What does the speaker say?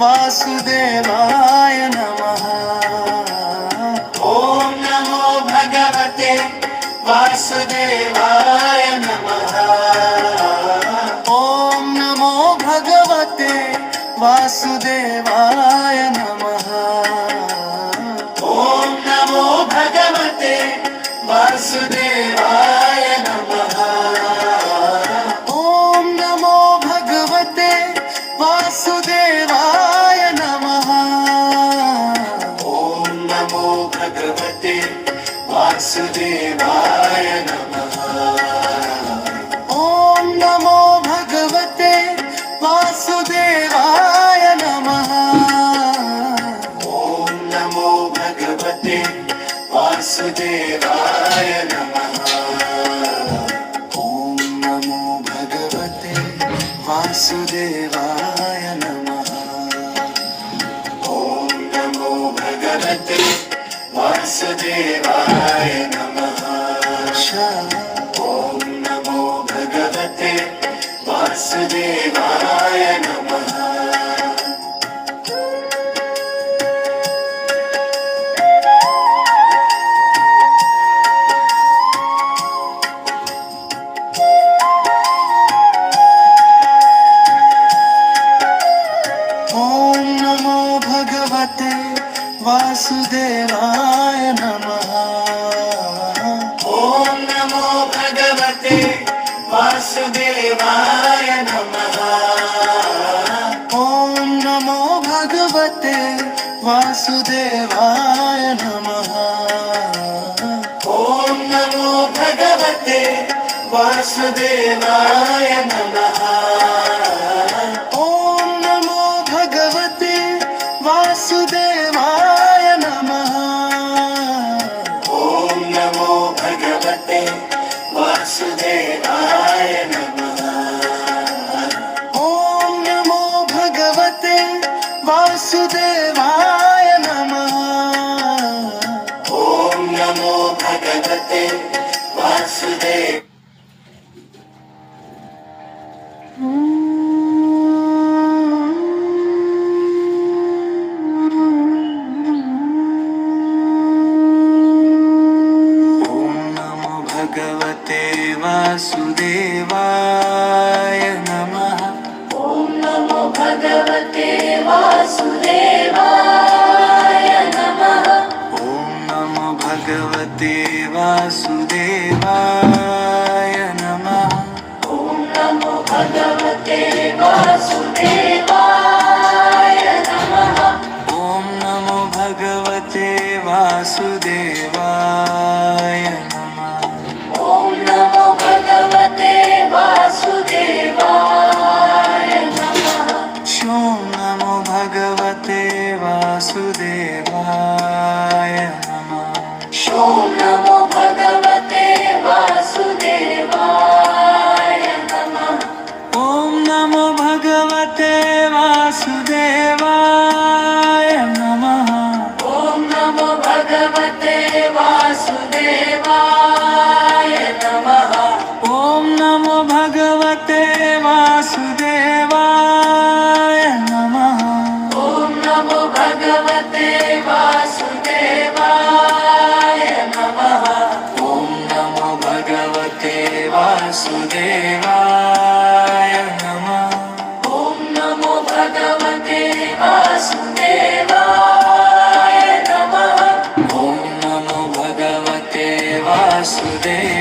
वासुदेवाय नमः। ॐ नमो भगवते वासुदेवाय नमः। ॐ नमो भगवते वासुदेवाय नमः। ॐ नमो भगवते वासुदेवाय नमः। ॐ नमो भगवते वासुदेवाय नमः। ॐ नमो भगवते वासुदेवाय नमः। ॐ नमो भगवते वासुदेवाय नमः। ॐ नमो भगवते वासुदेवाय नमः। ॐ नमो भगवते वासुदेवाय नमः। ॐ नमो भगवते वासुदेवाय नमः। ॐ नमो भगवते वासुदेवाय नमः। ॐ नमो भगवते वासुदेवाय नमः। ॐ नमो भगवते वासुदेवाय नमः। ॐ नमो भगवते वासुदेवाय नमः। ॐ नमो भगवते वासुदेवाय नमः। ॐ नमो भगवते वासुदेवाय नमः। ॐ नमो भगवते वासुदेवाय नमः। ॐ नमो भगवते वासुदेवाय नमः। ॐ नमो भगवते वासुदेवाय ॐ नमो भगवते वासुदेवाय नमः। ॐ नमो भगवते वासुदेवाय नमः। ॐ नमो भगवते वासुदेवाय नमः। ॐ नमो भगवते वासुदेवाय नमः। ॐ नमो भगवते वासुदेवाय नमः। ॐ नमो भगवते वासुदेवाय नमः। ॐ नमो भगवते वासुदेवाय नमः। ॐ नमो भगवते वासुदेवाय नमः। ॐ नमो भगवते वासुदेवाय नमः। ॐ नमो भगवते वासुदेवाय नमः। ॐ नमो भगवते वासुदेवाय नमः। ॐ नमो भगवते वासुदेवाय नमः। ॐ नमो भगवते वासुदेवाय नमः। ॐ नमो भगवते वासुदेवाय नमः। ॐ नमो भगवते वासुदेवाय